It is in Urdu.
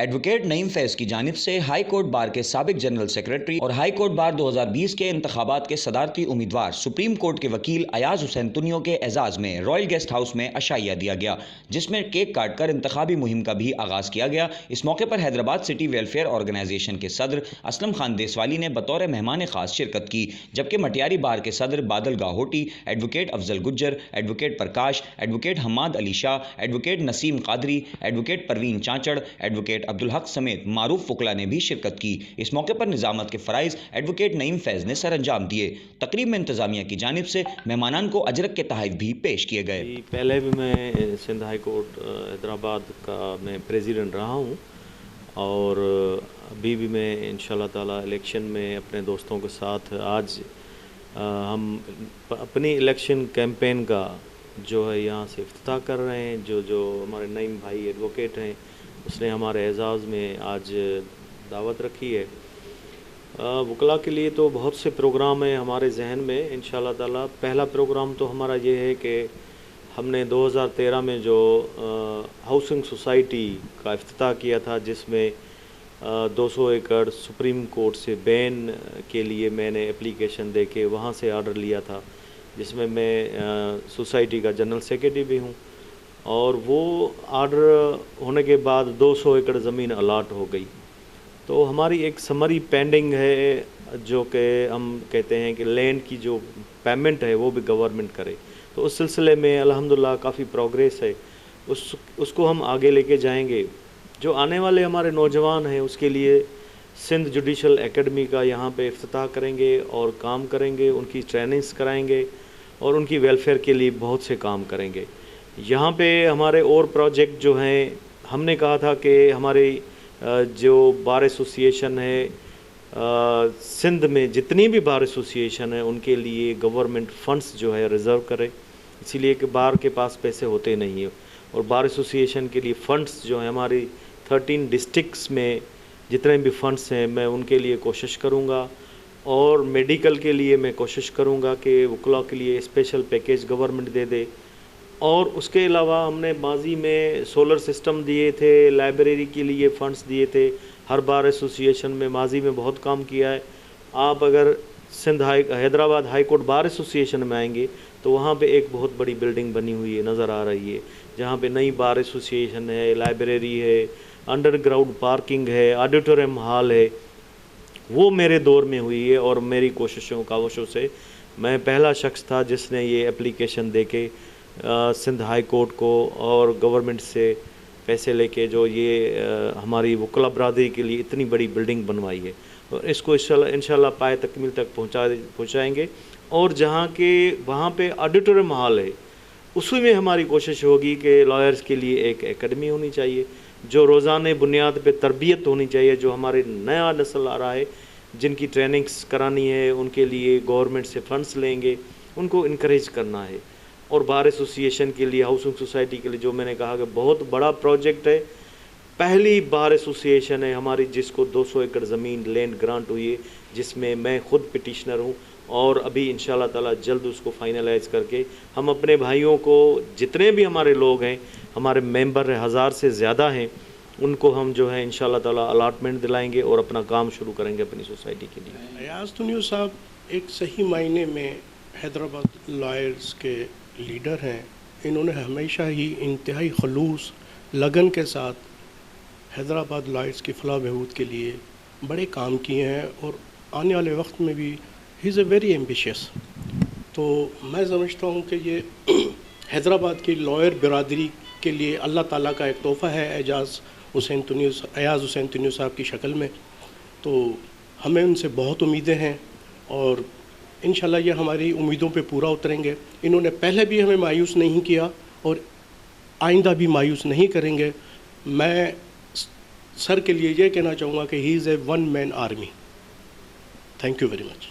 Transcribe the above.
ایڈوکیٹ نعیم فیض کی جانب سے ہائی کورٹ بار کے سابق جنرل سیکرٹری اور ہائی کورٹ بار 2020 کے انتخابات کے صدارتی امیدوار سپریم کورٹ کے وکیل ایاز حسین تنیو کے اعزاز میں رائل گیسٹ ہاؤس میں عشائیہ دیا گیا، جس میں کیک کاٹ کر انتخابی مہم کا بھی آغاز کیا گیا۔ اس موقع پر حیدرآباد سٹی ویلفیئر آرگنائزیشن کے صدر اسلم خان دیسوالی نے بطور مہمان خاص شرکت کی، جبکہ مٹیاری بار کے صدر بادل گاہوٹی، ایڈوکیٹ افضل گجر، advocate Prakash, advocate Hammad Ali Shah, advocate نسیم قادری، ایڈوکیٹ پروین چانچڑ، ایڈوکیٹ عبدالحق سمیت معروف وکلاء نے بھی شرکت کی۔ اس موقع پر نظامت کے فرائض ایڈوکیٹ نعیم فیض نے سر انجام دیے۔ تقریب میں انتظامیہ کی جانب سے مہمانان کو اجرک کے تحائف بھی پیش کیے گئے۔ پہلے بھی میں سندھ ہائی کورٹ حیدرآباد کا میں پریزیڈنٹ رہا ہوں، اور ابھی بھی میں انشاءاللہ تعالی الیکشن میں اپنے دوستوں کے ساتھ آج ہم اپنی الیکشن کیمپین کا جو ہے یہاں سے افتتاح کر رہے ہیں۔ جو ہمارے نعیم بھائی ایڈوکیٹ ہیں، اس نے ہمارے اعزاز میں آج دعوت رکھی ہے۔ وکلاء کے لیے تو بہت سے پروگرام ہیں ہمارے ذہن میں انشاءاللہ تعالی۔ پہلا پروگرام تو ہمارا یہ ہے کہ ہم نے 2013 میں جو ہاؤسنگ سوسائٹی کا افتتاح کیا تھا، جس میں 200 ایکڑ سپریم کورٹ سے بین کے لیے میں نے اپلیکیشن دے کے وہاں سے آرڈر لیا تھا، جس میں سوسائٹی کا جنرل سیکرٹری بھی ہوں، اور وہ آرڈر ہونے کے بعد 200 ایکڑ زمین الاٹ ہو گئی۔ تو ہماری ایک سمری پینڈنگ ہے، جو کہ ہم کہتے ہیں کہ لینڈ کی جو پیمنٹ ہے وہ بھی گورنمنٹ کرے۔ تو اس سلسلے میں الحمدللہ کافی پروگریس ہے، اس کو ہم آگے لے کے جائیں گے۔ جو آنے والے ہمارے نوجوان ہیں، اس کے لیے سندھ جوڈیشل اکیڈمی کا یہاں پہ افتتاح کریں گے اور کام کریں گے، ان کی ٹریننگز کرائیں گے اور ان کی ویلفیئر کے لیے بہت سے کام کریں گے۔ یہاں پہ ہمارے اور پروجیکٹ جو ہیں، ہم نے کہا تھا کہ ہماری جو بار ایسوسیشن ہے سندھ میں، جتنی بھی بار ایسوسیشن ہے، ان کے لیے گورنمنٹ فنڈز جو ہے ریزرو کرے، اسی لیے کہ بار کے پاس پیسے ہوتے نہیں ہیں، اور بار ایسوسیشن کے لیے فنڈز جو ہیں ہماری 13 ڈسٹرکٹس میں جتنے بھی فنڈز ہیں، میں ان کے لیے کوشش کروں گا، اور میڈیکل کے لیے میں کوشش کروں گا کہ وکلاء کے لیے اسپیشل پیکیج گورنمنٹ دے دے۔ اور اس کے علاوہ ہم نے ماضی میں سولر سسٹم دیے تھے، لائبریری کے لیے فنڈز دیے تھے، ہر بار ایسوسیشن میں ماضی میں بہت کام کیا ہے۔ آپ اگر Hyderabad high court bar association میں آئیں گے تو وہاں پہ ایک بہت بڑی بلڈنگ بنی ہوئی ہے، نظر آ رہی ہے، جہاں پہ نئی بار ایسوسیشن ہے، لائبریری ہے، انڈر گراؤنڈ پارکنگ ہے، آڈیٹوریم ہال ہے۔ وہ میرے دور میں ہوئی ہے، اور میری کاوشوں سے میں پہلا شخص تھا جس نے یہ اپلیکیشن دے کے سندھ ہائی کورٹ کو اور گورنمنٹ سے پیسے لے کے جو یہ ہماری وکلاء برادری کے لیے اتنی بڑی بلڈنگ بنوائی ہے، اور اس کو انشاءاللہ پائے تکمیل تک پہنچائیں گے۔ اور جہاں کے وہاں پہ آڈیٹوریم ہال ہے، اسی میں ہماری کوشش ہوگی کہ لائرز کے لیے ایک اکیڈمی ہونی چاہیے، جو روزانہ بنیاد پہ تربیت ہونی چاہیے۔ جو ہمارے نیا نسل آ رہا ہے، جن کی ٹریننگز کرانی ہے، ان کے لیے گورنمنٹ سے فنڈز لیں گے، ان کو انکریج کرنا ہے۔ اور بار ایسوسیشن کے لیے، ہاؤسنگ سوسائٹی کے لیے، جو میں نے کہا کہ بہت بڑا پروجیکٹ ہے، پہلی بار ایسوسیشن ہے ہماری جس کو 200 ایکڑ زمین لینڈ گرانٹ ہوئی ہے، جس میں میں خود پٹیشنر ہوں، اور ابھی انشاءاللہ تعالی جلد اس کو فائنلائز کر کے ہم اپنے بھائیوں کو، جتنے بھی ہمارے لوگ ہیں، ہمارے ممبر 1000 سے زیادہ ہیں، ان کو ہم جو ہے انشاءاللہ تعالی الاٹمنٹ دلائیں گے اور اپنا کام شروع کریں گے اپنی سوسائٹی کے لیے۔ ایاز تنیو صاحب ایک صحیح معنی میں حیدرآباد لائرز کے لیڈر ہیں۔ انہوں نے ہمیشہ ہی انتہائی خلوص لگن کے ساتھ حیدرآباد لائرز کی فلاح بہبود کے لیے بڑے کام کیے ہیں، اور آنے والے وقت میں بھی ہی از اے ویری ایمبیشیس۔ تو میں سمجھتا ہوں کہ یہ حیدرآباد کی لائر برادری کے لیے اللہ تعالیٰ کا ایک تحفہ ہے ایاز حسین تنیو صاحب کی شکل میں۔ تو ہمیں ان سے بہت امیدیں ہیں، اور انشاءاللہ یہ ہماری امیدوں پہ پورا اتریں گے۔ انہوں نے پہلے بھی ہمیں مایوس نہیں کیا، اور آئندہ بھی مایوس نہیں کریں گے۔ میں سر کے لیے یہ کہنا چاہوں گا کہ he is a one man army. Thank you very much.